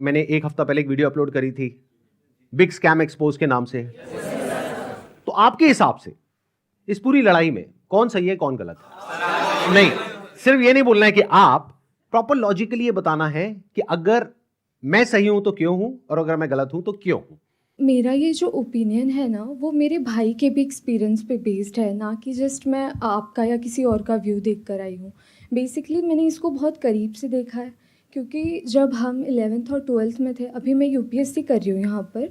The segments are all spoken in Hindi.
मैंने एक हफ्ता पहले एक वीडियो अपलोड करी थी बिग स्कैम एक्सपोज के नाम से। तो आपके हिसाब से इस पूरी लड़ाई में कौन सही है कौन गलत है? नहीं, सिर्फ ये नहीं बोलना है कि आप प्रॉपर लॉजिकली ये बताना है कि अगर मैं सही हूं तो क्यों हूं और अगर मैं गलत हूं तो क्यों हूं। मेरा ये जो ओपिनियन है ना, वो मेरे भाई के भी एक्सपीरियंस पे बेस्ड है, ना कि जस्ट मैं आपका या किसी और का व्यू देख कर आई हूँ। बेसिकली मैंने इसको बहुत करीब से देखा है, क्योंकि जब हम 11th और 12th में थे, अभी मैं यूपीएससी कर रही हूँ यहाँ पर,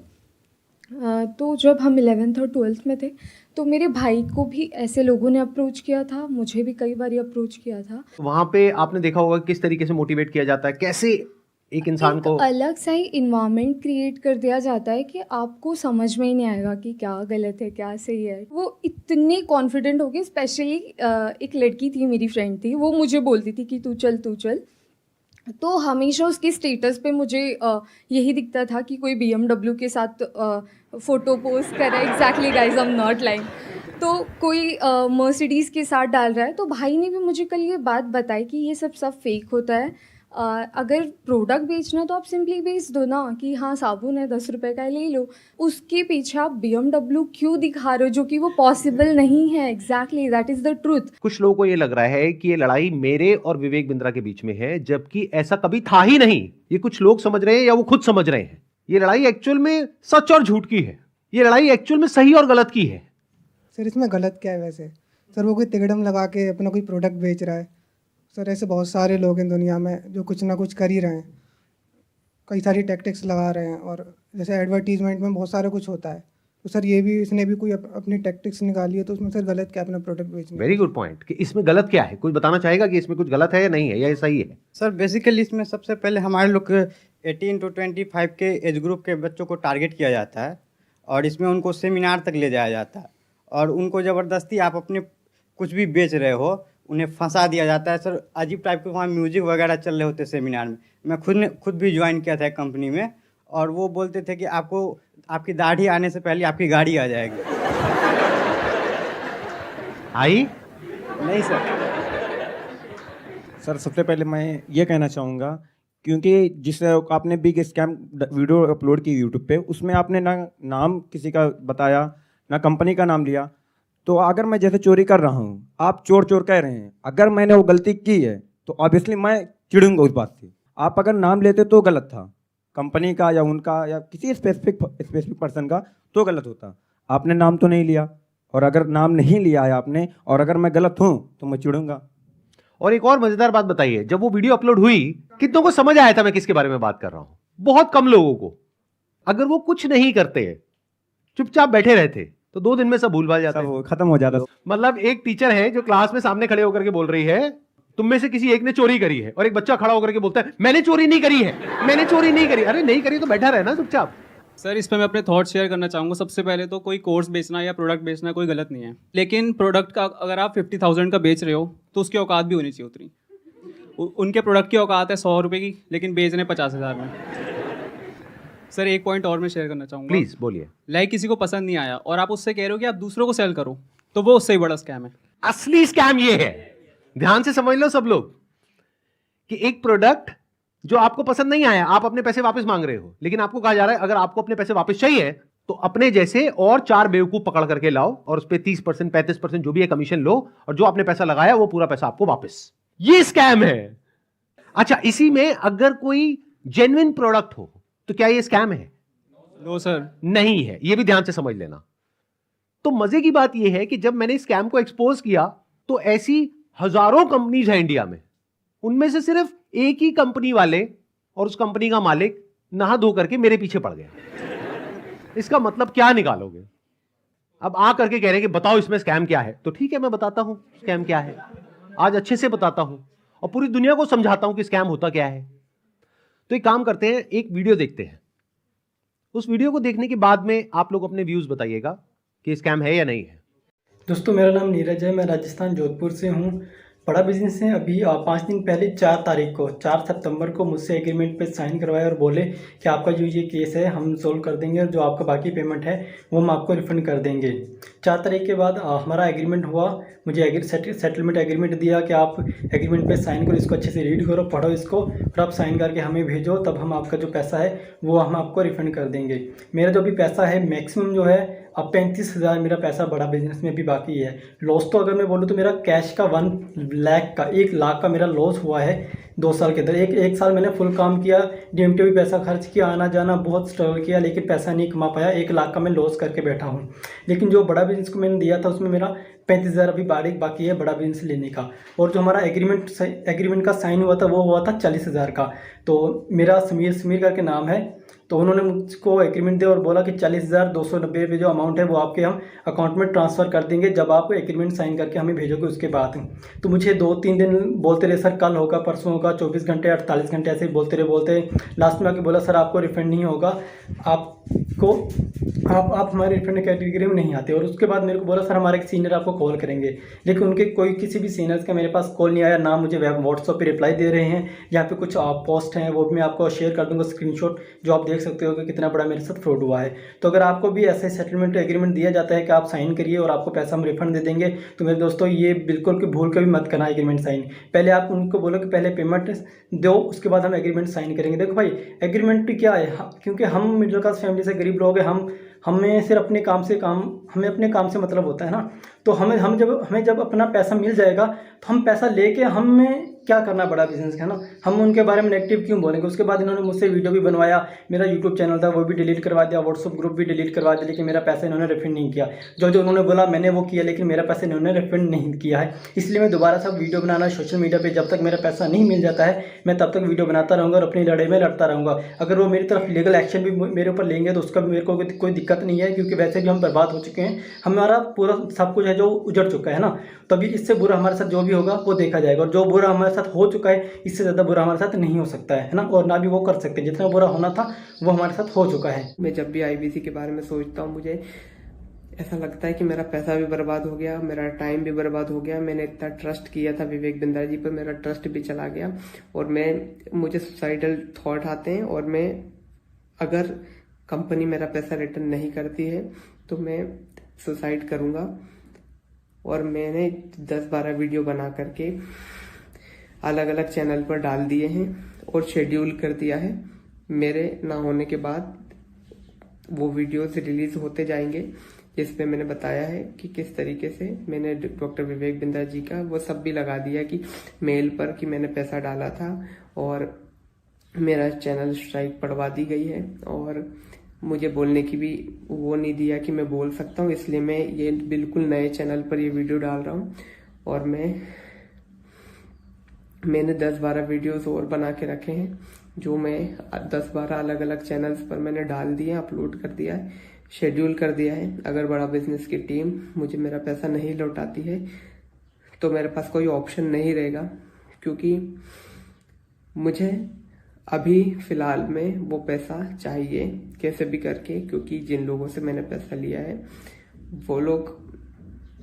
तो जब हम 11th और 12th में थे तो मेरे भाई को भी ऐसे लोगों ने अप्रोच किया था, मुझे भी कई बार अप्रोच किया था। वहां पे आपने देखा होगा किस तरीके से मोटिवेट किया जाता है, कैसे एक इंसान एक को अलग सा ही इन्वायरमेंट क्रिएट कर दिया जाता है कि आपको समझ में ही नहीं आएगा कि क्या गलत है क्या सही है। वो इतने कॉन्फिडेंट हो गए, स्पेशली एक लड़की थी, मेरी फ्रेंड थी, वो मुझे बोलती थी कि तू चल तू चल। तो हमेशा उसके स्टेटस पे मुझे यही दिखता था कि कोई BMW के साथ फ़ोटो पोस्ट कर रहा है। Exactly guys, I am not lying. तो कोई मर्सिडीज़ के साथ डाल रहा है। तो भाई ने भी मुझे कल ये बात बताई कि ये सब फेक होता है। अगर प्रोडक्ट बेचना तो आप सिंपली बेच दो ना, कि हाँ साबुन है 10 रुपए का, ले लो। उसके पीछे आप BMW क्यों दिखा रहे हो, जो कि वो पॉसिबल नहीं है। Exactly, that is the truth. कुछ लोगों को ये लग रहा है कि ये लड़ाई मेरे और विवेक बिंद्रा के बीच में है, जबकि ऐसा कभी था ही नहीं। ये कुछ लोग समझ रहे हैं या वो खुद समझ रहे हैं। ये लड़ाई एक्चुअल में सच और झूठ की है। ये लड़ाई एक्चुअल में सही और गलत की है। सर इसमें गलत क्या है वैसे? सर वो कोई तिकड़म लगा के अपना कोई प्रोडक्ट बेच रहा है। सर ऐसे बहुत सारे लोग हैं दुनिया में जो कुछ ना कुछ कर ही रहे हैं, कई सारी टैक्टिक्स लगा रहे हैं। और जैसे एडवर्टीजमेंट में बहुत सारा कुछ होता है, तो सर ये भी इसने भी कोई अपनी टैक्टिक्स निकाली है, तो उसमें सर गलत क्या है अपना प्रोडक्ट बेचने वेरी गुड पॉइंट कि इसमें गलत क्या है। कोई बताना चाहेगा कि इसमें कुछ गलत है या नहीं है या ये सही है? सर बेसिकली इसमें सबसे पहले हमारे लोग 18 to 25 के एज ग्रुप के बच्चों को टारगेट किया जाता है और इसमें उनको सेमिनार तक ले जाया जाता है और उनको ज़बरदस्ती आप अपने कुछ भी बेच रहे हो उन्हें फंसा दिया जाता है। सर अजीब टाइप के वहाँ म्यूजिक वगैरह चल रहे होते सेमिनार में। मैं खुद भी ज्वाइन किया था कंपनी में और वो बोलते थे कि आपको आपकी दाढ़ी आने से पहले आपकी गाड़ी आ जाएगी। आई नहीं सर। सर सबसे पहले मैं ये कहना चाहूँगा, क्योंकि जिस आपने बिग स्कैम वीडियो अपलोड की यूट्यूब पे, उसमें आपने ना नाम किसी का बताया ना कंपनी का नाम लिया। तो अगर मैं जैसे चोरी कर रहा हूँ, आप चोर चोर कह रहे हैं, अगर मैंने वो गलती की है तो ऑब्वियसली मैं चिढ़ूंगा उस बात से। आप अगर नाम लेते तो गलत था, कंपनी का या उनका या किसी स्पेसिफिक पर्सन का, तो गलत होता। आपने नाम तो नहीं लिया, और अगर नाम नहीं लिया है आपने और अगर मैं गलत हूँ तो मैं चिढ़ूंगा। और एक और मजेदार बात बताइए, जब वो वीडियो अपलोड हुई कितनों को समझ आया था मैं किसके बारे में बात कर रहा हूं? बहुत कम लोगों को। अगर वो कुछ नहीं करते, चुपचाप बैठे रहते, तो 2 दिन में सब भूल भाल जाता सब खत्म हो जाता। मतलब एक टीचर है जो क्लास में सामने खड़े होकर के बोल रही है तुम में से किसी एक ने चोरी करी है, और एक बच्चा खड़ा होकर के बोलता है मैंने चोरी नहीं करी है, मैंने चोरी नहीं करी। अरे नहीं करी तो बैठा रहे ना चुपचाप। सर इस पर मैं अपने थॉट शेयर करना चाहूँगा। सबसे पहले तो कोई कोर्स बेचना या प्रोडक्ट बेचना कोई गलत नहीं है, लेकिन प्रोडक्ट का अगर आप 50,000 का बेच रहे हो तो उसकी औकात भी होनी चाहिए उतनी। उनके प्रोडक्ट की औकात है 100 रुपये की, लेकिन बेच रहे हैं 50,000 में। सर एक पॉइंट और मैं शेयर करना चाहूँगा। प्लीज बोलिए। लाइक किसी को पसंद नहीं आया और आप उससे कह रहे हो कि आप दूसरों को सेल करो, तो वो उससे ही बड़ा स्कैम है। असली स्कैम ये है, ध्यान से समझ लो सब लोग, कि एक प्रोडक्ट जो आपको पसंद नहीं आया, आप अपने पैसे वापस मांग रहे हो, लेकिन आपको कहा जा रहा है अगर आपको अपने पैसे वापस चाहिए तो अपने जैसे और 4 बेवकूफ पकड़ करके लाओ और उस पर 30% 35% जो भी है कमीशन लो, और जो आपने पैसा लगाया वो पूरा पैसा आपको वापस। ये स्कैम है। अच्छा, इसी में अगर कोई जेन्युइन प्रोडक्ट हो तो क्या ये स्कैम है? नो सर, नहीं है। ये भी ध्यान से समझ लेना। तो मजे की बात यह है कि जब मैंने स्कैम को एक्सपोज किया तो ऐसी हजारों कंपनीज हैं इंडिया में, उनमें से सिर्फ एक ही कंपनी वाले और उस कंपनी का मालिक नहा धो करके मेरे पीछे पड़ गया। इसका मतलब क्या निकालोगे? अब आ करके कह रहे हैं कि बताओ इसमें स्कैम क्या है, तो ठीक है मैं बताता हूं स्कैम क्या है। आज अच्छे से बताता हूं और पूरी दुनिया को समझाता हूं कि स्कैम होता क्या है। तो एक काम करते हैं, एक वीडियो देखते हैं। उस वीडियो को देखने के बाद में आप लोग अपने व्यूज बताइएगा कि स्कैम है या नहीं है। दोस्तों मेरा नाम नीरज है, मैं राजस्थान जोधपुर से हूँ। बड़ा बिजनेस है। अभी 5 दिन पहले 4 तारीख को 4 सितंबर को मुझसे एग्रीमेंट पे साइन करवाया और बोले कि आपका जो ये केस है हम सोल्व कर देंगे और जो आपका बाकी पेमेंट है वो हम आपको रिफंड कर देंगे। 4 तारीख के बाद हमारा एग्रीमेंट हुआ। मुझे सेटलमेंट एग्रीमेंट दिया कि आप एग्रीमेंट पे साइन करो, इसको अच्छे से रीड करो, पढ़ो इसको, फिर आप साइन करके हमें भेजो, तब हम आपका जो पैसा है वो हम आपको रिफ़ंड कर देंगे। मेरा जो भी पैसा है मैक्सिमम जो है अब 35,000 मेरा पैसा बड़ा बिजनेस में भी बाकी है। लॉस तो अगर मैं बोलूँ तो मेरा कैश का 1 लाख का मेरा लॉस हुआ है 2 साल के अंदर। एक साल मैंने फुल काम किया, DMT भी पैसा खर्च किया, आना जाना बहुत स्ट्रगल किया, लेकिन पैसा नहीं कमा पाया। 1 लाख का मैं लॉस करके बैठा हूँ। लेकिन जो बड़ा बिजनेस को मैंने दिया था उसमें मेरा 35,000 अभी बाकी है बड़ा बिजनेस लेने का। और जो हमारा एग्रीमेंट का साइन हुआ था वो हुआ था 40,000 का। तो मेरा समीर करके नाम है, तो उन्होंने मुझको एग्रीमेंट दिया और बोला कि 40,290 रुपये जो अमाउंट है वो आपके हम अकाउंट में ट्रांसफ़र कर देंगे जब आप एग्रीमेंट साइन करके हमें भेजोगे उसके बाद। तो मुझे 2-3 दिन बोलते रहे, सर कल होगा, परसों होगा, 24 घंटे 48 घंटे ऐसे ही बोलते लास्ट में आके बोला सर आपको रिफंड नहीं होगा, आप हमारे रिफंड कैटेगरी में नहीं आते। और उसके बाद मेरे को बोला सर हमारे एक सीनियर आपको कॉल करेंगे, लेकिन उनके किसी भी सीनियर्स का मेरे पास कॉल नहीं आया, ना मुझे व्हाट्सएप पे रिप्लाई दे रहे हैं। यहाँ पे कुछ पोस्ट हैं वो भी मैं आपको शेयर कर दूंगा स्क्रीनशॉट, जो आप देख सकते हो कि कितना बड़ा मेरे साथ फ्रॉड हुआ है। तो अगर आपको भी ऐसे सेटलमेंट एग्रीमेंट दिया जाता है कि आप साइन करिए और आपको पैसा हम रिफंड दे देंगे, तो मेरे दोस्तों ये बिल्कुल भी भूल के भी मत करना एग्रीमेंट साइन। पहले आप उनको बोलो कि पहले पेमेंट दो, उसके बाद हम एग्रीमेंट साइन करेंगे। देखो भाई एग्रीमेंट क्या है, क्योंकि हम मिडिल क्लास फैमिली से गरीब लोग हैं, हमें सिर्फ अपने काम से मतलब होता है ना। तो हमें जब अपना पैसा मिल जाएगा तो हम पैसा लेके हमें क्या करना बड़ा बिजनेस है ना, हम उनके बारे में नेगेटिव क्यों बोलेंगे। उसके बाद इन्होंने मुझसे वीडियो भी बनवाया, मेरा यूट्यूब चैनल था वो भी डिलीट करवा दिया, व्हाट्सअप ग्रुप भी डिलीट करवा दिया, लेकिन मेरा पैसा इन्होंने रिफंड नहीं किया। जो उन्होंने बोला मैंने वो किया, लेकिन मेरा पैसा इन्होंने रिफंड नहीं किया है। इसलिए मैं दोबारा से वीडियो बनाना सोशल मीडिया पर जब तक मेरा पैसा नहीं मिल जाता है मैं तब तक वीडियो बनाता रहूँगा और अपनी लड़ाई में लड़ता रहूँगा। अगर वो मेरी तरफ लीगल एक्शन भी मेरे ऊपर लेंगे तो उसका मेरे को कोई दिक्कत नहीं है, क्योंकि वैसे भी हम बर्बाद हो चुके हैं, हमारा पूरा सब कुछ है जो उजड़ चुका है ना। तभी इससे बुरा हमारे साथ जो भी होगा वो देखा जाएगा, और जो बुरा हमारे साथ हो चुका है इससे ज़्यादा बुरा हमारे साथ नहीं हो सकता है ना, और ना भी वो कर सकते। जितना बुरा होना था वो हमारे साथ हो चुका है। मैं जब भी IBC के बारे में सोचता हूँ मुझे ऐसा लगता है कि मेरा पैसा भी बर्बाद हो गया, मेरा टाइम भी बर्बाद हो गया। मैंने इतना ट्रस्ट किया था विवेक बिंद्रा जी पर, मेरा ट्रस्ट भी चला गया और मुझे सुसाइडल थॉट आते हैं। और मैं अगर कंपनी मेरा पैसा रिटर्न नहीं करती है तो मैं सुसाइड करूँगा। और मैंने 10-12 वीडियो बना करके अलग अलग चैनल पर डाल दिए हैं और शेड्यूल कर दिया है। मेरे ना होने के बाद वो वीडियोस रिलीज होते जाएंगे जिसपे मैंने बताया है कि किस तरीके से मैंने डॉक्टर विवेक बिंद्रा जी का वो सब भी लगा दिया कि मेल पर कि मैंने पैसा डाला था, और मेरा चैनल स्ट्राइक पड़वा दी गई है। और मुझे बोलने की भी वो नहीं दिया कि मैं बोल सकता हूँ, इसलिए मैं ये बिल्कुल नए चैनल पर ये वीडियो डाल रहा हूँ। और मैंने 10-12 वीडियोस और बना के रखे हैं जो मैं 10-12 अलग अलग चैनल्स पर मैंने डाल दिए, अपलोड कर दिया है, शेड्यूल कर दिया है। अगर बड़ा बिजनेस की टीम मुझे मेरा पैसा नहीं लौटाती है तो मेरे पास कोई ऑप्शन नहीं रहेगा, क्योंकि मुझे अभी फिलहाल में वो पैसा चाहिए कैसे भी करके, क्योंकि जिन लोगों से मैंने पैसा लिया है वो लोग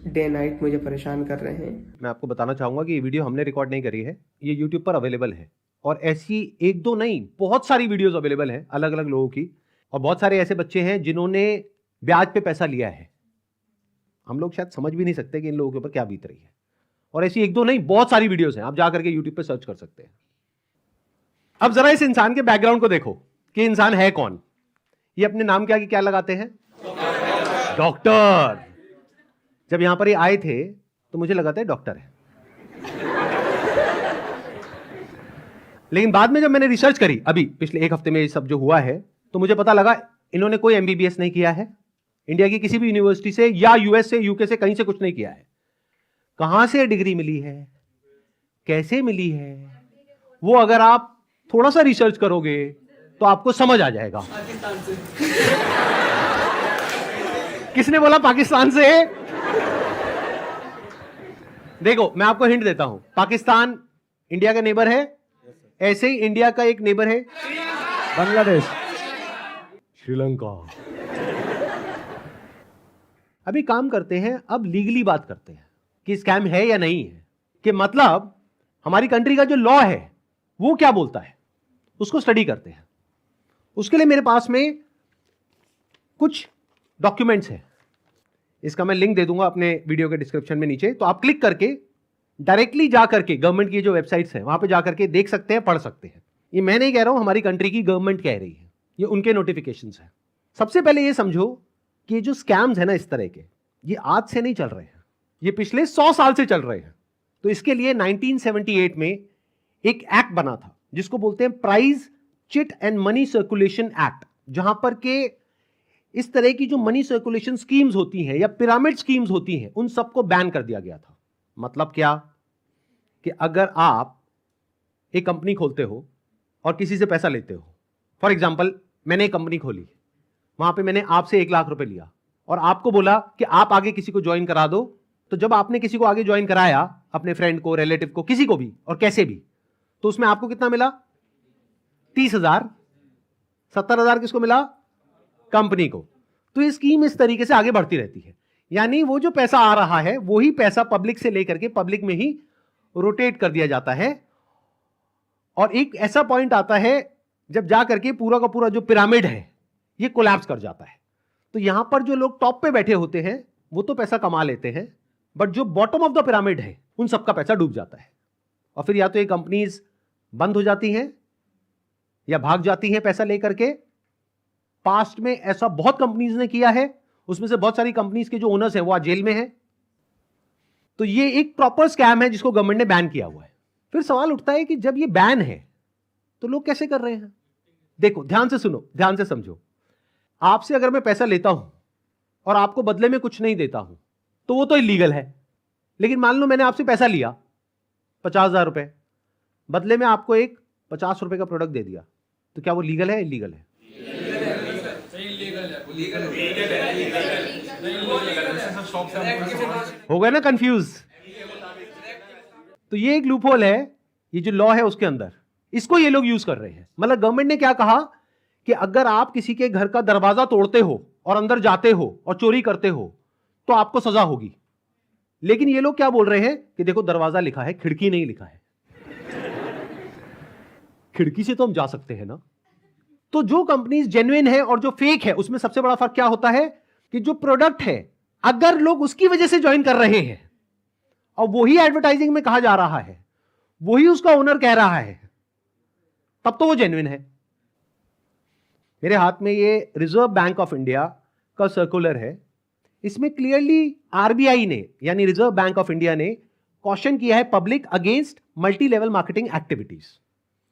डे नाइट मुझे परेशान कर रहे हैं। मैं आपको बताना चाहूंगा कि ये वीडियो हमने रिकॉर्ड नहीं करी है, ये यूट्यूब पर अवेलेबल है, और ऐसी 1-2 नहीं बहुत सारी वीडियोस अवेलेबल है अलग अलग लोगों की। और बहुत सारे ऐसे बच्चे हैं जिन्होंने ब्याज पे पैसा लिया है, हम लोग शायद समझ भी नहीं सकते कि इन लोगों के ऊपर क्या बीत रही है। और ऐसी 1-2 नहीं बहुत सारी वीडियोस हैं, आप जा करके यूट्यूब पे सर्च कर सकते हैं। अब जरा इस इंसान के बैकग्राउंड को देखो कि इंसान है कौन। ये अपने नाम के आगे क्या लगाते हैं? डॉक्टर। जब यहां पर ये आए थे तो मुझे लगा था डॉक्टर है, लेकिन बाद में जब मैंने रिसर्च करी अभी पिछले 1 हफ्ते में ये सब जो हुआ है, तो मुझे पता लगा इन्होंने कोई MBBS नहीं किया है इंडिया की किसी भी यूनिवर्सिटी से, या US से, UK से, कहीं से कुछ नहीं किया है। कहां से डिग्री मिली है, कैसे मिली है, वो अगर आप थोड़ा सा रिसर्च करोगे तो आपको समझ आ जाएगा। पाकिस्तान से। किसने बोला पाकिस्तान से? देखो मैं आपको हिंट देता हूं, पाकिस्तान इंडिया का नेबर है, ऐसे ही इंडिया का एक नेबर है बांग्लादेश, श्रीलंका। अभी काम करते हैं, अब लीगली बात करते हैं कि स्कैम है या नहीं है। कि मतलब हमारी कंट्री का जो लॉ है वो क्या बोलता है, उसको स्टडी करते हैं। उसके लिए मेरे पास में कुछ डॉक्यूमेंट्स हैं, इसका मैं लिंक दे दूंगा अपने वीडियो के डिस्क्रिप्शन में नीचे, तो आप क्लिक करके डायरेक्टली जा करके गवर्नमेंट की जो वेबसाइट्स हैं वहां पे जा करके देख सकते हैं, पढ़ सकते हैं। ये मैं नहीं कह रहा हूं, हमारी कंट्री की गवर्नमेंट कह रही है, ये उनके नोटिफिकेशंस हैं। सबसे पहले ये समझो कि ये जो स्कैम्स है ना इस तरह के, ये आज से नहीं चल रहे हैं, ये पिछले 100 साल से चल रहे हैं। तो इसके लिए 1978 में एक एक्ट बना था जिसको बोलते हैं prize chit and money circulation act, जहां पर के इस तरह की जो मनी सर्कुलेशन स्कीम्स होती हैं या पिरामिड स्कीम्स होती हैं उन सबको बैन कर दिया गया था। मतलब क्या कि अगर आप एक कंपनी खोलते हो और किसी से पैसा लेते हो, फॉर एग्जांपल मैंने एक कंपनी खोली, वहां पे मैंने आपसे 1 लाख रुपए लिया और आपको बोला कि आप आगे किसी को ज्वाइन करा दो, तो जब आपने किसी को आगे ज्वाइन कराया, अपने फ्रेंड को, रिलेटिव को, किसी को भी और कैसे भी, तो उसमें आपको कितना मिला? 30,000। 70,000 किसको मिला? कंपनी को। तो ये स्कीम इस तरीके से आगे बढ़ती रहती है, यानी वो जो पैसा आ रहा है वही पैसा पब्लिक से लेकर के पब्लिक में ही रोटेट कर दिया जाता है। और एक ऐसा पॉइंट आता है जब जा करके पूरा का पूरा जो पिरामिड है ये कोलैप्स कर जाता है। तो यहां पर जो लोग टॉप पे बैठे होते हैं वो तो पैसा कमा लेते हैं, बट जो बॉटम ऑफ द पिरामिड है उन सबका पैसा डूब जाता है। और फिर या तो ये कंपनीज बंद हो जाती हैं या भाग जाती हैं पैसा लेकर के। पास्ट में ऐसा बहुत कंपनीज ने किया है, उसमें से बहुत सारी कंपनीज के जो ओनर्स हैं वो आज जेल में हैं। तो ये एक प्रॉपर स्कैम है जिसको गवर्नमेंट ने बैन किया हुआ है। फिर सवाल उठता है कि जब ये बैन है तो लोग कैसे कर रहे हैं? देखो, ध्यान से सुनो, ध्यान से समझो। आपसे अगर मैं पैसा लेता हूं और आपको बदले में कुछ नहीं देता हूं तो वो तो इलीगल है। लेकिन मान लो मैंने आपसे पैसा लिया 50,000 रुपए, बदले में आपको एक 50 रुपए का प्रोडक्ट दे दिया, तो क्या वो लीगल है? इलीगल है? हो गया ना कंफ्यूज? तो ये एक लूपहोल है, ये जो लॉ है उसके अंदर, इसको ये लोग यूज कर रहे हैं। मतलब गवर्नमेंट ने क्या कहा कि अगर आप किसी के घर का दरवाजा तोड़ते हो और अंदर जाते हो और चोरी करते हो तो आपको सजा होगी। लेकिन ये लोग क्या बोल रहे हैं कि देखो दरवाजा लिखा है, खिड़की नहीं लिखा है। खिड़की से तो हम जा सकते हैं ना। तो जो कंपनीज जेन्युइन है और जो फेक है उसमें सबसे बड़ा फर्क क्या होता है कि जो प्रोडक्ट है अगर लोग उसकी वजह से ज्वाइन कर रहे हैं और वही एडवर्टाइजिंग में कहा जा रहा है, वही उसका ओनर कह रहा है, तब तो वो जेन्युइन है। मेरे हाथ में ये रिजर्व बैंक ऑफ इंडिया का सर्कुलर है। इसमें क्लियरली आरबीआई ने यानी रिजर्व बैंक ऑफ इंडिया ने कॉशन किया है public against multi level marketing activities.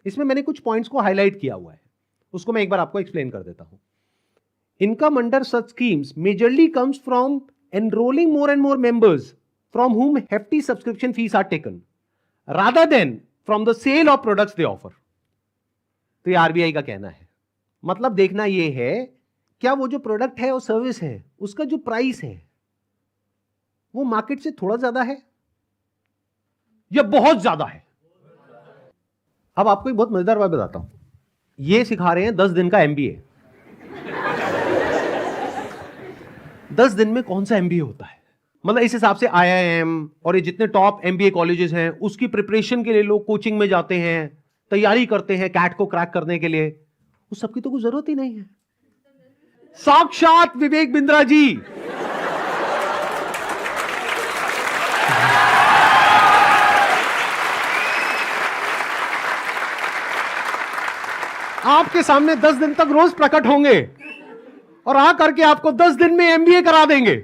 इसमें मैंने कुछ पॉइंट्स को हाईलाइट किया हुआ है, उसको मैं एक बार आपको एक्सप्लेन कर देता हूं। Income under such schemes majorly comes from enrolling more and more members from whom hefty subscription fees are taken rather than from the sale of products they offer। तो ये आरबीआई का कहना है। मतलब देखना ये है क्या वो जो प्रोडक्ट है और सर्विस है उसका जो प्राइस है वो मार्केट से थोड़ा ज्यादा है या बहुत ज्यादा है। अब आपको एक बहुत मजेदार बात बताता हूं। ये सिखा रहे हैं 10 दिन का एमबीए। 10 दिन में कौन सा एमबीए होता है? मतलब इस हिसाब से आईआईएम और ये जितने टॉप एमबीए कॉलेजेस हैं उसकी प्रिपरेशन के लिए लोग कोचिंग में जाते हैं, तैयारी करते हैं कैट को क्रैक करने के लिए, उस सबकी तो कोई जरूरत ही नहीं है। साक्षात विवेक बिंद्रा जी आपके सामने 10 दिन तक रोज प्रकट होंगे और आ करके आपको 10 दिन में एमबीए करा देंगे।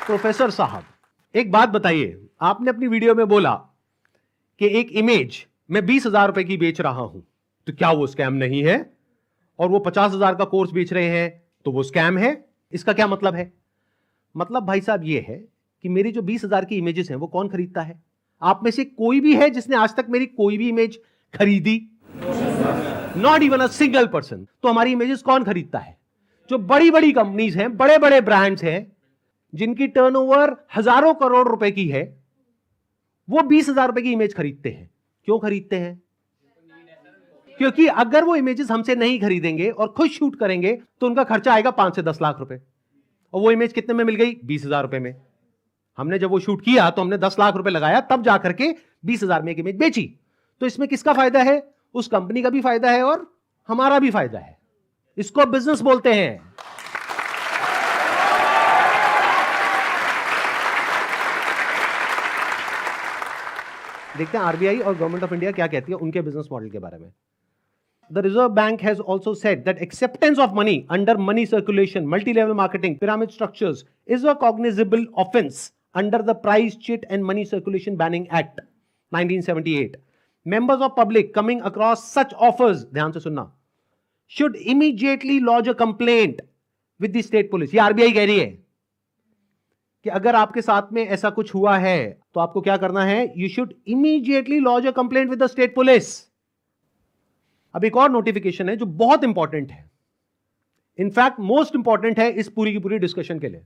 प्रोफेसर साहब, एक बात बताइए, आपने अपनी वीडियो में बोला कि एक इमेज मैं 20,000 रुपए की बेच रहा हूं, तो क्या वो स्कैम नहीं है? और वो 50,000 का कोर्स बेच रहे हैं तो वो स्कैम है? इसका क्या मतलब है? मतलब भाई साहब ये है कि मेरी जो 20,000 की इमेजेस हैं वो कौन खरीदता है? आप में से कोई भी है जिसने आज तक मेरी कोई भी इमेज खरीदी? Not even a single person. तो हमारी इमेजेस कौन खरीदता है? जो बड़ी बड़ी कंपनीज हैं, बड़े बड़े ब्रांड्स हैं, जिनकी टर्नओवर हजारों करोड़ रुपए की है, वो 20,000 रुपए की इमेज खरीदते हैं। क्यों खरीदते हैं? क्योंकि अगर वो इमेजेस हमसे नहीं खरीदेंगे और खुद शूट करेंगे तो उनका खर्चा आएगा 5 से 10 लाख रुपए, और वो इमेज कितने में मिल गई? 20,000 रुपए में। हमने जब वो शूट किया तो हमने 10 लाख रुपए लगाया, तब जाकर के 20,000 में एक इमेज बेची। तो इसमें किसका फायदा है? उस कंपनी का भी फायदा है और हमारा भी फायदा है। इसको बिजनेस बोलते हैं। देखते हैं आरबीआई और गवर्नमेंट ऑफ इंडिया क्या कहती है उनके बिजनेस मॉडल के बारे में। The Reserve Bank has also said that acceptance of money under money circulation, multi-level marketing, pyramid structures is a cognizable offense under the Price Cheat and Money Circulation Banning Act 1978. Members of public coming across such offers, ध्यान से सुनना, should immediately lodge a complaint with the state police. ये आरबीआई कह रही है कि अगर आपके साथ में ऐसा कुछ हुआ है तो आपको क्या करना है? You should immediately lodge a complaint with the state police. अब एक और नोटिफिकेशन है जो बहुत इंपॉर्टेंट है, इनफैक्ट मोस्ट इंपॉर्टेंट है इस पूरी की पूरी डिस्कशन के लिए।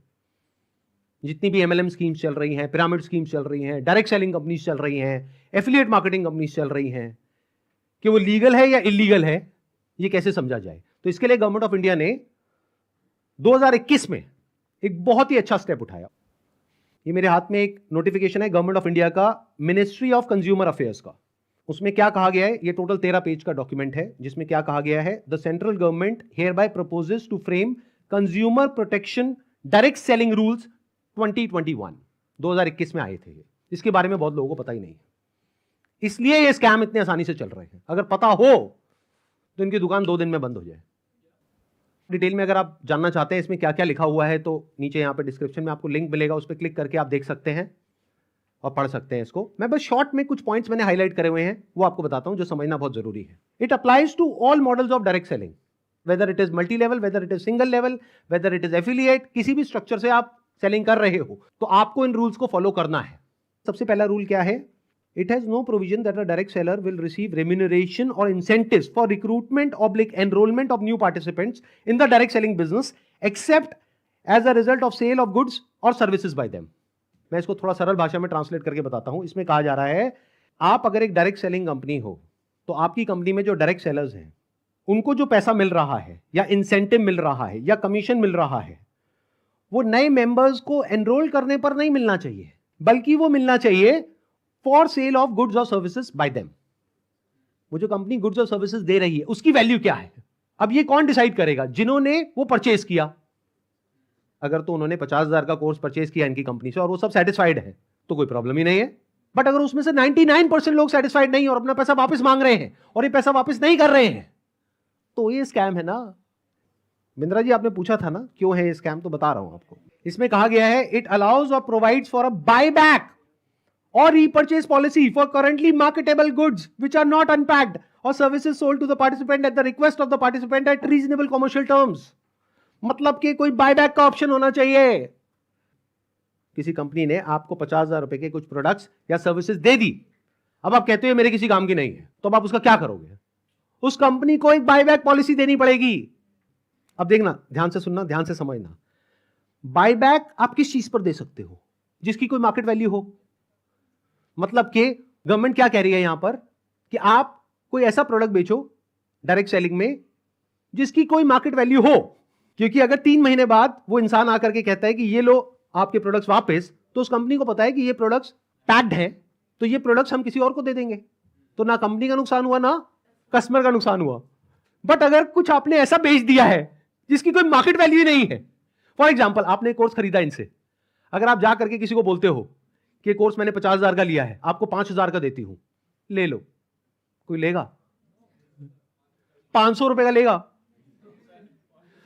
जितनी भी एमएलएम स्कीम्स चल रही हैं, पिरामिड स्कीम्स चल रही हैं, डायरेक्ट सेलिंग कंपनीज चल रही हैं, एफिलिएट मार्केटिंग कंपनीज चल रही हैं, कि वो लीगल है या इलीगल है, ये कैसे समझा जाए। तो इसके लिए गवर्नमेंट ऑफ इंडिया ने 2021 में एक बहुत ही अच्छा स्टेप उठाया। ये मेरे हाथ में एक नोटिफिकेशन है गवर्नमेंट ऑफ इंडिया का, मिनिस्ट्री ऑफ कंज्यूमर अफेयर्स का। उसमें क्या कहा गया है? ये टोटल 13 पेज का डॉक्यूमेंट है, जिसमें क्या कहा गया है? The central government hereby proposes to frame consumer protection direct selling rules 2021। 2021 में आए थे ये। इसके बारे में बहुत लोगों को पता ही नहीं है, इसलिए ये स्कैम इतने आसानी से चल रहे हैं। अगर पता हो तो इनकी दुकान 2 दिन में बंद हो जाए। डिटेल में अगर आप जानना चाहते हैं इसमें क्या क्या लिखा हुआ है तो नीचे यहाँ पे डिस्क्रिप्शन में आपको लिंक मिलेगा, उस पर क्लिक करके आप देख सकते हैं और पढ़ सकते हैं इसको। मैं बस शॉर्ट में कुछ पॉइंट्स मैंने हाईलाइट करे हुए हैं, वो आपको बताता हूं जो समझना बहुत जरूरी है। It applies to all models of direct selling, whether it is multi level, whether it is single level, whether it is affiliate, किसी भी स्ट्रक्चर से आप सेलिंग कर रहे हो तो आपको इन रूल्स को फॉलो करना है। सबसे पहला रूल क्या है? It has no provision that a direct seller will receive remuneration or incentives for recruitment oblique enrolment of new participants in the direct selling business except as a result of sale of goods or services by them. मैं इसको थोड़ा सरल भाषा में ट्रांसलेट करके बताता हूं। इसमें कहा जा रहा है, आप अगर एक डायरेक्ट सेलिंग कंपनी हो तो आपकी कंपनी में जो डायरेक्ट सेलर्स हैं उनको जो पैसा मिल रहा है या इंसेंटिव मिल रहा है या कमीशन मिल रहा है, वो नए मेंबर्स को एनरोल करने पर नहीं मिलना चाहिए, बल्कि वो मिलना चाहिए for sale of goods or services by them. वो जो कंपनी गुड्स और सर्विसेज दे रही है उसकी वैल्यू क्या है? अब ये कौन डिसाइड करेगा? जिन्होंने वो परचेज किया। अगर तो उन्होंने 50,000 का कोर्स परचेज किया इनकी कंपनी से और वो सब सेटिस्फाइड है तो कोई प्रॉब्लम ही नहीं है। बट अगर उसमें से 99% लोग सेटिस्फाइड नहीं और अपना पैसा वापस मांग रहे हैं और ये पैसा वापस नहीं कर रहे हैं तो ये स्कैम है ना। बिंद्रा जी आपने पूछा था ना क्यों है ये स्कैम, तो बता रहा हूं आपको। इसमें कहा गया है, इट अलाउज और provides for a buy back or repurchase policy for currently marketable goods which are not unpacked or services sold to the participant at the request of the participant at reasonable commercial terms। मतलब कि कोई बायबैक का ऑप्शन होना चाहिए। किसी कंपनी ने आपको 50,000 रुपए के कुछ प्रोडक्ट्स या सर्विसेज दे दी, अब आप कहते हो मेरे किसी काम की नहीं है, तो अब आप उसका क्या करोगे? उस कंपनी को एक बायबैक पॉलिसी देनी पड़ेगी। अब देखना, ध्यान से सुनना, ध्यान से समझना। बायबैक आप किस चीज पर दे सकते हो? जिसकी कोई मार्केट वैल्यू हो। मतलब कि गवर्नमेंट क्या कह रही है यहां पर कि आप कोई ऐसा प्रोडक्ट बेचो डायरेक्ट सेलिंग में जिसकी कोई मार्केट वैल्यू हो, क्योंकि अगर 3 महीने बाद वो इंसान आकर के कहता है कि ये लो आपके प्रोडक्ट्स वापस, तो उस कंपनी को पता है कि ये प्रोडक्ट्स पैक्ड हैं, तो ये प्रोडक्ट्स हम किसी और को दे देंगे, तो ना कंपनी का नुकसान हुआ ना कस्टमर का नुकसान हुआ। बट अगर कुछ आपने ऐसा बेच दिया है जिसकी कोई मार्केट वैल्यू नहीं है, फॉर एग्जाम्पल आपने कोर्स खरीदा इनसे, अगर आप जा करके किसी को बोलते हो कि कोर्स मैंने 50,000 का लिया है, आपको 5,000 का देती हूं, ले लो, कोई लेगा? 500 रुपए का लेगा?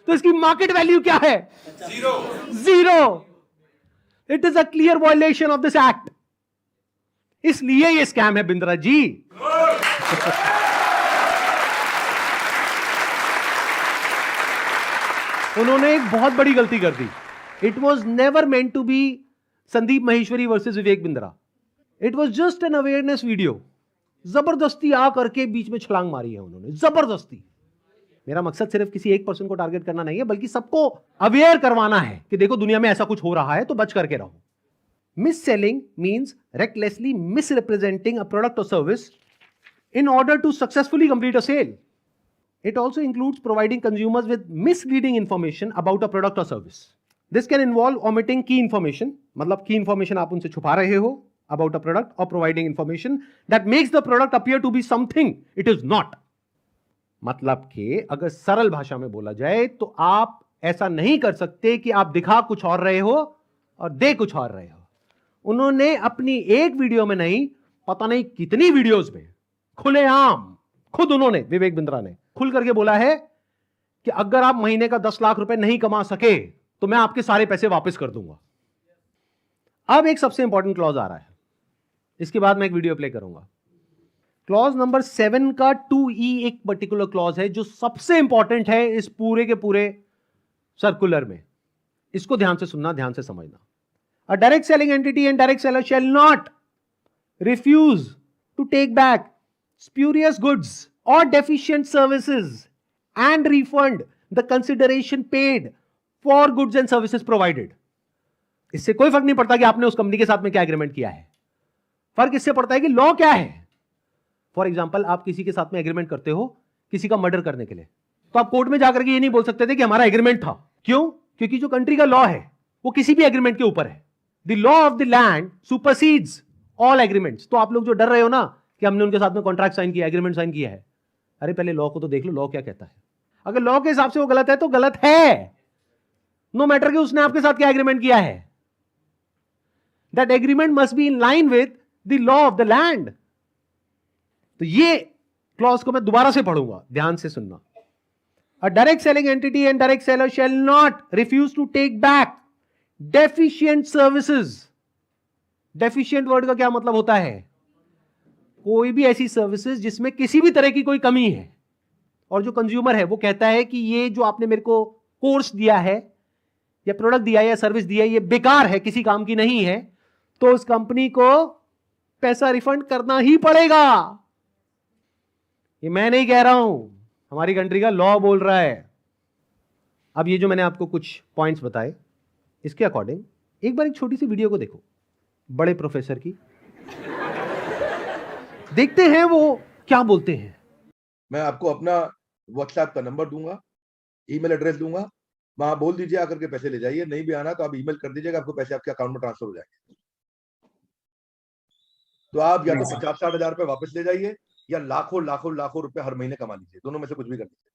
तो इसकी मार्केट वैल्यू क्या है? Zero. It is a clear violation of this act. इसलिए ये स्कैम है बिंद्रा जी। उन्होंने एक बहुत बड़ी गलती कर दी। It was never meant to be Sandeep Maheshwari versus Vivek Bindra. It was just an awareness video. जबरदस्ती आकर के बीच में छलांग मारी है उन्होंने, जबरदस्ती। मेरा मकसद सिर्फ किसी एक पर्सन को टारगेट करना नहीं है, बल्कि सबको अवेयर करवाना है कि देखो दुनिया में ऐसा कुछ हो रहा है, तो बच करके रहो। Miss selling means recklessly misrepresenting a product or service in order to successfully complete a sale. It also includes providing consumers with misleading information about a product or service. This can involve omitting key information, मतलब key information आप उनसे छुपा रहे हो about a product, or providing information that makes the product appear to be something it is not. मतलब कि अगर सरल भाषा में बोला जाए तो आप ऐसा नहीं कर सकते कि आप दिखा कुछ और रहे हो और दे कुछ और रहे हो। उन्होंने अपनी एक वीडियो में नहीं, पता नहीं कितनी वीडियोस में खुलेआम खुद उन्होंने, विवेक बिंद्रा ने खुल करके बोला है कि अगर आप महीने का 10 लाख रुपए नहीं कमा सके तो मैं आपके सारे पैसे वापस कर दूंगा। अब एक सबसे इंपॉर्टेंट क्लॉज आ रहा है, इसके बाद मैं एक वीडियो प्ले करूंगा। क्लॉज नंबर 7 का 2E एक पर्टिकुलर क्लॉज है जो सबसे इंपॉर्टेंट है इस पूरे के पूरे सर्कुलर में। इसको ध्यान से सुनना, ध्यान से समझना। A direct selling entity and direct seller shall not refuse to take back spurious goods or deficient services and refund the consideration paid for goods and services provided. इससे कोई फर्क नहीं पड़ता कि आपने उस कंपनी के साथ में क्या एग्रीमेंट किया है, फर्क इससे पड़ता है कि लॉ क्या है। फॉर एग्जाम्पल, आप किसी के साथ में एग्रीमेंट करते हो किसी का मर्डर करने के लिए, तो आप कोर्ट में जाकर के ये नहीं बोल सकते थे कि हमारा एग्रीमेंट था। क्यों? क्योंकि जो कंट्री का लॉ है वो किसी भी एग्रीमेंट के ऊपर है। The law of the land supersedes all agreements. तो आप लोग जो डर रहे हो ना कि हमने उनके साथ में कॉन्ट्रैक्ट साइन किया, एग्रीमेंट साइन किया है, अरे पहले लॉ को तो देख लो, लॉ क्या कहता है। अगर लॉ के हिसाब से वो गलत है तो गलत है, नो मैटर कि उसने आपके साथ क्या एग्रीमेंट किया है। That agreement must be in line with the law of the land. तो ये क्लॉज को मैं दोबारा से पढ़ूंगा, ध्यान से सुनना। A direct selling entity and direct seller shall not refuse to take back deficient services. Deficient word का क्या मतलब होता है? कोई भी ऐसी सर्विसेज जिसमें किसी भी तरह की कोई कमी है और जो कंज्यूमर है वो कहता है कि ये जो आपने मेरे को कोर्स दिया है या प्रोडक्ट दिया है या सर्विस दिया है ये बेकार है, किसी काम की नहीं है, तो उस कंपनी को पैसा रिफंड करना ही पड़ेगा। ये मैं नहीं कह रहा हूं, हमारी कंट्री का लॉ बोल रहा है। अब ये जो मैंने आपको कुछ पॉइंट्स बताए, इसके अकॉर्डिंग एक बार एक छोटी सी वीडियो को देखो, बड़े प्रोफेसर की, देखते हैं वो क्या बोलते हैं। मैं आपको अपना व्हाट्सएप का नंबर दूंगा, ईमेल एड्रेस दूंगा, वहां बोल दीजिए आकर के पैसे ले जाइए। नहीं भी आना तो आप ईमेल कर दीजिएगा, आपको पैसे आपके अकाउंट में ट्रांसफर हो जाएंगे। तो आप या तो 50-60 हजार रुपए वापस ले जाइए या लाखों लाखों लाखों रुपए हर महीने कमा लीजिए, दोनों में से कुछ भी कर लीजिए।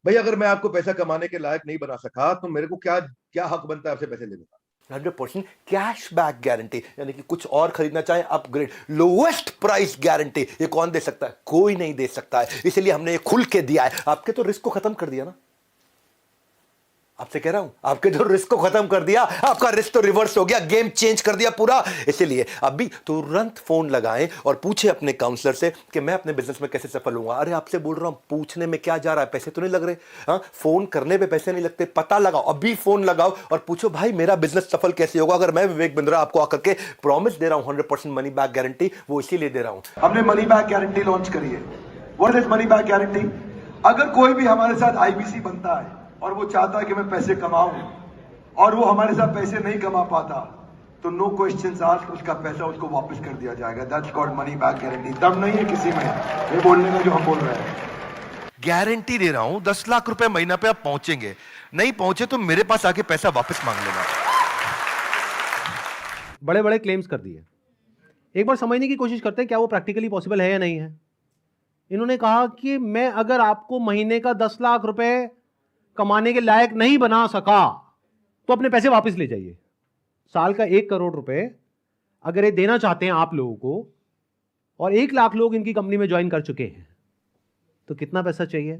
भाई अगर मैं आपको पैसा कमाने के लायक नहीं बना सका तो मेरे को क्या हक बनता है आपसे पैसे लेने का? 100% कैश बैक गारंटी, यानी कि कुछ और खरीदना चाहे अपग्रेड, लोएस्ट प्राइस गारंटी। ये कौन दे सकता है? कोई नहीं दे सकता है, इसलिए हमने ये खुल के दिया है। आपके तो रिस्क को खत्म कर दिया ना, आपसे कह रहा हूं, आपके जो रिस्क को खत्म कर दिया, आपका रिस्क तो रिवर्स हो गया, गेम चेंज कर दिया पूरा। इसीलिए अभी तुरंत फोन लगाएं और पूछे अपने काउंसलर से कि मैं अपने बिजनेस में कैसे सफल होऊंगा। अरे आपसे बोल रहा हूं, पूछने में क्या जा रहा है, पैसे तो नहीं लग रहे। हाँ, फोन करने पे पैसे नहीं लगते, पता लगाओ, अभी फोन लगाओ और पूछो भाई मेरा बिजनेस सफल कैसे होगा। अगर मैं विवेक बिंद्रा आपको आकर के प्रॉमिस दे रहा हूं 100% मनी बैक गारंटी, वो इसीलिए दे रहा हूं। हमने मनी बैक गारंटी लॉन्च करी है। What is money back guarantee? अगर कोई भी हमारे साथ आईबीसी बनता है और वो चाहता है कि मैं पैसे कमाऊं और वो हमारे साथ पैसे नहीं कमा पाता, तो नो क्वेश्चंस आस्क्ड, उसका पैसा उसको वापस कर दिया जाएगा। That's called money back guarantee. दम नहीं है किसी में ये बोलने में जो हम बोल रहे हैं। गारंटी दे रहा हूं 10 लाख रुपए महीना पे आप पहुंचेंगे, नहीं पहुंचे तो मेरे पास आके पैसा वापस मांग लेना। बड़े बड़े क्लेम्स कर दिए, एक बार समझने की कोशिश करते हैं क्या वो प्रैक्टिकली पॉसिबल है या नहीं है। इन्होंने कहा कि मैं अगर आपको महीने का 10 लाख रुपए कमाने के लायक नहीं बना सका तो अपने पैसे वापस ले जाइए। साल का 1 करोड़ रुपए अगर ये देना चाहते हैं आप लोगों को और 1 लाख लोग इनकी कंपनी में ज्वाइन कर चुके हैं, तो कितना पैसा चाहिए?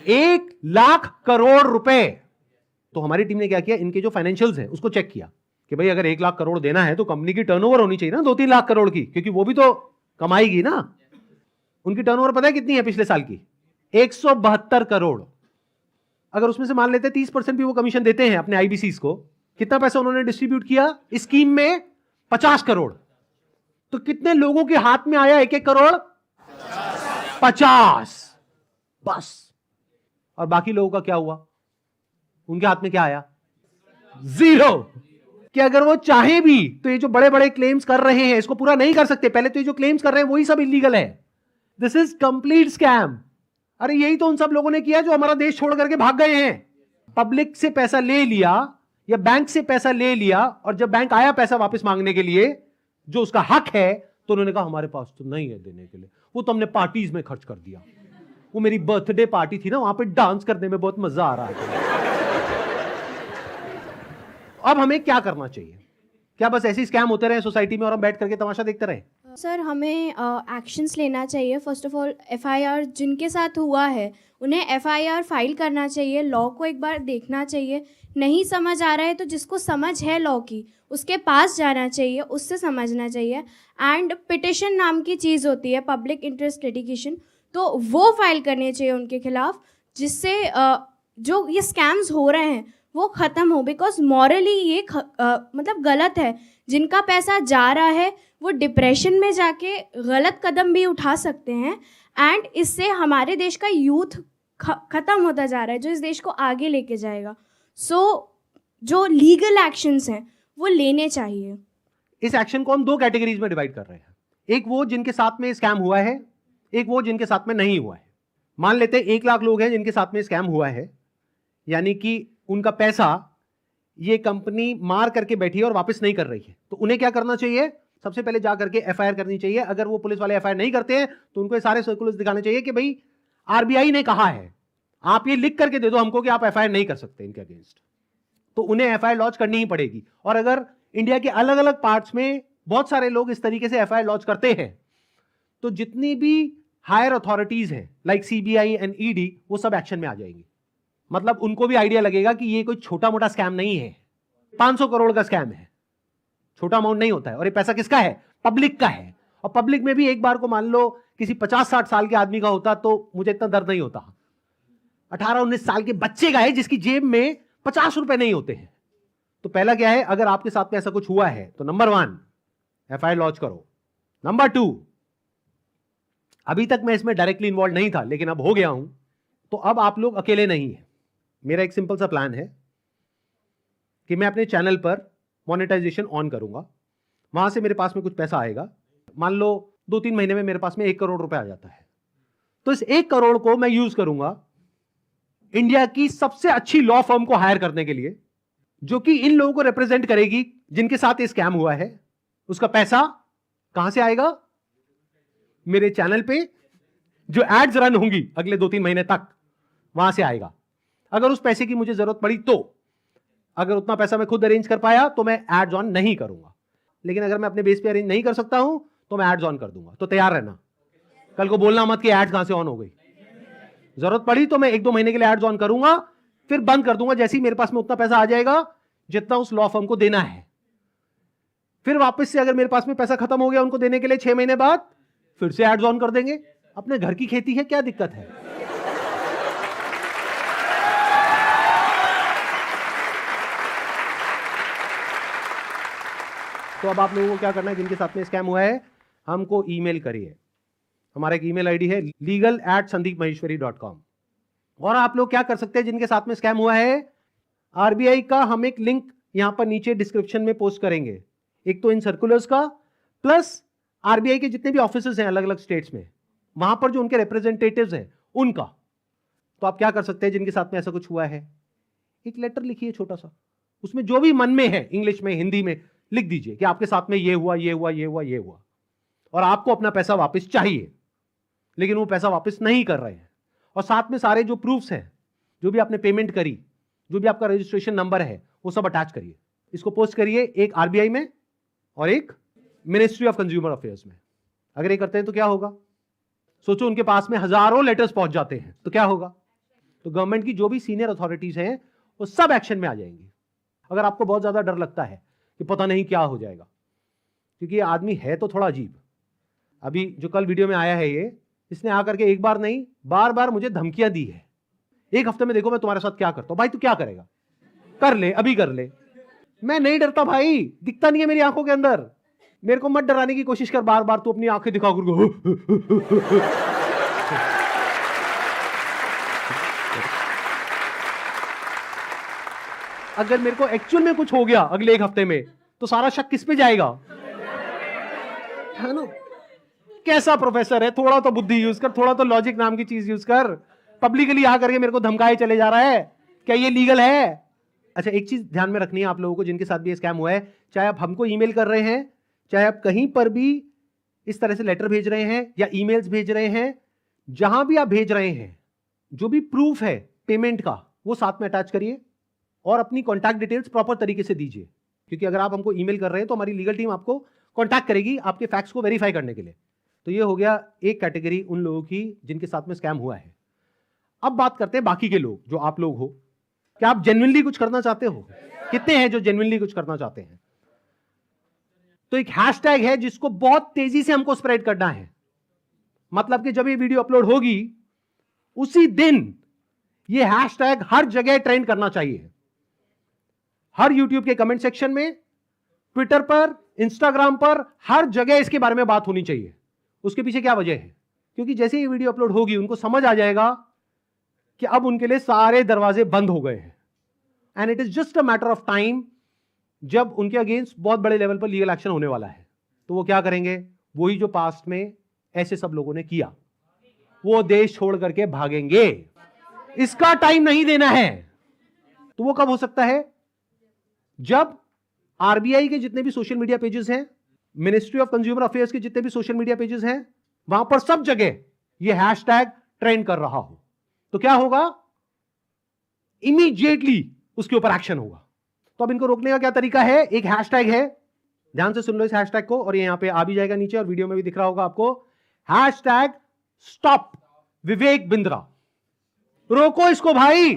1 लाख करोड़ रुपए। तो हमारी टीम ने क्या किया, इनके जो फाइनेंशियल्स हैं उसको चेक किया कि भाई अगर 1 लाख करोड़ देना है तो कंपनी की टर्नओवर होनी चाहिए ना 2-3 लाख करोड़ की, क्योंकि वो भी तो कमाएगी ना। उनकी टर्नओवर पता है कितनी है पिछले साल की? 172 करोड़। अगर उसमें से मान लेते 30% भी वो कमीशन देते हैं अपने आईबीसीज को, कितना पैसा उन्होंने डिस्ट्रीब्यूट किया इस स्कीम में? 50 करोड़। तो कितने लोगों के हाथ में आया 1-1 करोड़? 50 बस। और बाकी लोगों का क्या हुआ? उनके हाथ में क्या आया? 0। कि अगर वो चाहे भी तो ये जो बड़े बड़े क्लेम्स कर रहे हैं इसको पूरा नहीं कर सकते। पहले तो ये जो क्लेम्स कर रहे हैं वही सब इलीगल है। This is complete scam. अरे यही तो उन सब लोगों ने किया जो हमारा देश छोड़ करके भाग गए हैं। पब्लिक से पैसा ले लिया या बैंक से पैसा ले लिया, और जब बैंक आया पैसा वापस मांगने के लिए जो उसका हक है, तो उन्होंने कहा हमारे पास तो नहीं है देने के लिए, वो तो हमने पार्टीज में खर्च कर दिया। वो मेरी बर्थडे पार्टी थी ना, वहां पे डांस करने में बहुत मजा आ रहा था। अब हमें क्या करना चाहिए? क्या बस ऐसे स्कैम होते रहे सोसाइटी में और हम बैठ करके तमाशा देखते रहे? सर, हमें एक्शंस लेना चाहिए। फर्स्ट ऑफ ऑल एफआईआर जिनके साथ हुआ है उन्हें एफआईआर फाइल करना चाहिए। लॉ को एक बार देखना चाहिए। नहीं समझ आ रहा है तो जिसको समझ है लॉ की उसके पास जाना चाहिए, उससे समझना चाहिए। एंड पिटिशन नाम की चीज़ होती है, पब्लिक इंटरेस्ट लिटिगेशन, तो वो फाइल करनी चाहिए उनके खिलाफ, जिससे जो ये स्कैम्स हो रहे हैं वो ख़त्म हो। बिकॉज मॉरली ये मतलब गलत है। जिनका पैसा जा रहा है वो डिप्रेशन में जाके गलत कदम भी उठा सकते हैं, एंड इससे हमारे देश का यूथ ख़त्म होता जा रहा है जो इस देश को आगे लेके जाएगा। सो जो लीगल एक्शंस हैं वो लेने चाहिए। इस एक्शन को हम दो कैटेगरीज में डिवाइड कर रहे हैं। एक वो जिनके साथ में स्कैम हुआ है, एक वो जिनके साथ में नहीं हुआ है। मान लेते हैं 1 लाख लोग हैं जिनके साथ में स्कैम हुआ है, यानी कि उनका पैसा ये कंपनी मार करके बैठी है और वापस नहीं कर रही है। तो उन्हें क्या करना चाहिए? सबसे पहले जा करके एफआईआर करनी चाहिए। अगर वो पुलिस वाले एफआईआर नहीं करते हैं तो उनको सारे सर्कुलर्स दिखाने चाहिए कि भाई आरबीआई ने कहा है, आप ये लिख करके दे दो हमको कि आप एफआईआर नहीं कर सकते इनके अगेंस्ट। तो उन्हें एफआईआर लॉन्च करनी ही पड़ेगी। और अगर इंडिया के अलग अलग पार्ट्स में बहुत सारे लोग इस तरीके से एफआईआर लॉन्च करते हैं, तो जितनी भी हायर अथॉरिटीज हैं लाइक सीबीआई एंड ईडी, वो सब एक्शन में आ जाएंगी। मतलब उनको भी आइडिया लगेगा कि ये कोई छोटा मोटा स्कैम नहीं है, 500 करोड़ का स्कैम है, छोटा अमाउंट नहीं होता है। और ये पैसा किसका है? पब्लिक का है। और पब्लिक में भी एक बार को मान लो किसी 50-60 साल के आदमी का होता तो मुझे इतना दर्द नहीं होता। 18-19 साल के बच्चे का है जिसकी जेब में 50 रुपए नहीं होते हैं। तो पहला क्या है, अगर आपके साथ में ऐसा कुछ हुआ है तो नंबर 1 एफआईआर लॉन्च करो। नंबर 2, अभी तक मैं इसमें डायरेक्टली इन्वॉल्व नहीं था लेकिन अब हो गया हूं, तो अब आप लोग अकेले नहीं हैं। मेरा एक सिंपल सा प्लान है कि मैं अपने चैनल पर मोनेटाइजेशन ऑन करूंगा, वहां से मेरे पास में कुछ पैसा आएगा। मान लो 2-3 महीने में मेरे पास में 1 करोड़ रुपए आ जाता है, तो इस 1 करोड़ को मैं यूज करूंगा इंडिया की सबसे अच्छी लॉ फर्म को हायर करने के लिए, जो कि इन लोगों को रिप्रेजेंट करेगी जिनके साथ ये स्कैम हुआ है। उसका पैसा कहां से आएगा? मेरे चैनल पे जो एड्स रन होंगी अगले 2-3 महीने तक, वहां से आएगा। अगर उस पैसे की मुझे जरूरत पड़ी तो, अगर उतना पैसा मैं खुद अरेंज कर पाया तो मैं एड्स ऑन नहीं करूंगा, लेकिन अगर मैं अपने बेस पे अरेंज नहीं कर सकता हूं तो मैं एड्स ऑन कर दूंगा। तो तैयार रहना, कल को बोलना मत कि एड्स कहां से ऑन हो गई। जरूरत पड़ी तो मैं 1-2 महीने के लिए एड्स ऑन करूंगा, फिर बंद कर दूंगा जैसे ही मेरे पास में उतना पैसा आ जाएगा जितना उस लॉ फर्म को देना है। फिर वापस से अगर मेरे पास में पैसा खत्म हो गया उनको देने के लिए 6 महीने बाद, फिर से एड्स ऑन कर देंगे। अपने घर की खेती है, क्या दिक्कत है? तो अब आप लोगों को क्या करना है, जिनके साथ में स्कैम हुआ है हमको ईमेल करिए। हमारा एक ईमेल आईडी है legal@sandeepmaheshwari.com। और आप लोग क्या कर सकते हैं जिनके साथ में स्कैम हुआ है, आरबीआई का हम एक लिंक यहां पर नीचे डिस्क्रिप्शन में पोस्ट करेंगे, एक तो इन सर्कुलर्स का, प्लस आरबीआई के जितने भी ऑफिसेज हैं अलग अलग स्टेट्स में, वहां पर जो उनके रिप्रेजेंटेटिव्स हैं उनका। तो आप क्या कर सकते हैं जिनके साथ में ऐसा कुछ हुआ है, एक लेटर लिखिए छोटा सा, उसमें जो भी मन में है इंग्लिश में हिंदी में लिख दीजिए कि आपके साथ में ये हुआ, ये हुआ, ये हुआ, ये हुआ, और आपको अपना पैसा वापस चाहिए, लेकिन वो पैसा वापस नहीं कर रहे हैं। और साथ में सारे जो प्रूफ्स हैं, जो भी आपने पेमेंट करी, जो भी आपका रजिस्ट्रेशन नंबर है, वो सब अटैच करिए। इसको पोस्ट करिए, एक आरबीआई में और एक मिनिस्ट्री ऑफ कंज्यूमर अफेयर्स में। अगर ये करते हैं तो क्या होगा? सोचो उनके पास में हजारों लेटर्स पहुंच जाते हैं तो क्या होगा? तो गवर्नमेंट की जो भी सीनियर अथॉरिटीज हैं वो सब एक्शन में आ जाएंगी। अगर आपको बहुत ज्यादा डर लगता है कि पता नहीं क्या हो जाएगा, क्योंकि ये आदमी है तो थोड़ा अजीब। अभी जो कल वीडियो में आया है ये, इसने आकर के एक बार नहीं बार बार मुझे धमकियां दी है, 1 हफ्ते में देखो मैं तुम्हारे साथ क्या करता हूं। भाई तू क्या करेगा? कर ले, अभी कर ले। मैं नहीं डरता भाई, दिखता नहीं है मेरी आंखों के अंदर। मेरे को मत डराने की कोशिश कर बार बार, तू अपनी आंखें दिखा कर। अगर मेरे को एक्चुअल में कुछ हो गया अगले 1 हफ्ते में, तो सारा शक किस पे जाएगा? है ना? कैसा प्रोफेसर है? थोड़ा तो बुद्धि यूज कर, थोड़ा तो लॉजिक नाम की चीज यूज कर। पब्लिकली आ करके मेरे को धमकाए चले जा रहा है, क्या ये लीगल है? अच्छा, एक चीज ध्यान में रखनी है आप लोगों को जिनके साथ भी स्कैम हुआ है, चाहे आप हमको ईमेल कर रहे हैं, चाहे आप कहीं पर भी इस तरह से लेटर भेज रहे हैं या ईमेल्स भेज रहे हैं, जहां भी आप भेज रहे हैं, जो भी प्रूफ है पेमेंट का वो साथ में अटैच करिए और अपनी कॉन्टैक्ट डिटेल्स प्रॉपर तरीके से दीजिए, क्योंकि अगर आप हमको ईमेल कर रहे हैं तो हमारी लीगल टीम आपको कॉन्टैक्ट करेगी आपके फैक्ट्स को वेरीफाई करने के लिए। तो ये हो गया एक कैटेगरी उन लोगों की जिनके साथ में स्कैम हुआ है। अब बात करते हैं बाकी के लोग, जो आप लोग हो। क्या आप जेन्युइनली कुछ करना चाहते हो? कितने हैं जो जेन्युइनली कुछ करना चाहते हैं? तो एक हैशटैग है जिसको बहुत तेजी से हमको स्प्रेड करना है। मतलब कि जब ये वीडियो अपलोड होगी उसी दिन ये हैशटैग हर जगह ट्रेंड करना चाहिए। हर यूट्यूब के कमेंट सेक्शन में, ट्विटर पर, इंस्टाग्राम पर, हर जगह इसके बारे में बात होनी चाहिए। उसके पीछे क्या वजह है? क्योंकि जैसे ये वीडियो अपलोड होगी उनको समझ आ जाएगा कि अब उनके लिए सारे दरवाजे बंद हो गए हैं, and it is just a matter of time जब उनके अगेंस्ट बहुत बड़े लेवल पर लीगल एक्शन होने वाला है। तो वो क्या करेंगे? वही जो पास्ट में ऐसे सब लोगों ने किया, वो देश छोड़ करके भागेंगे। इसका टाइम नहीं देना है। तो वो कब हो सकता है? जब आरबीआई के जितने भी सोशल मीडिया पेजेस हैं, मिनिस्ट्री ऑफ कंज्यूमर अफेयर्स के जितने भी सोशल मीडिया पेजेस हैं, वहां पर सब जगह ये हैशटैग ट्रेंड कर रहा हो, तो क्या होगा? इमीडिएटली उसके ऊपर एक्शन होगा। तो अब इनको रोकने का क्या तरीका है? एक हैशटैग है, ध्यान से सुन लो इस हैशटैग को, और ये यहां पे आ भी जाएगा नीचे और वीडियो में भी दिख रहा होगा आपको। Hashtag stop Vivek Bindra. रोको इसको भाई।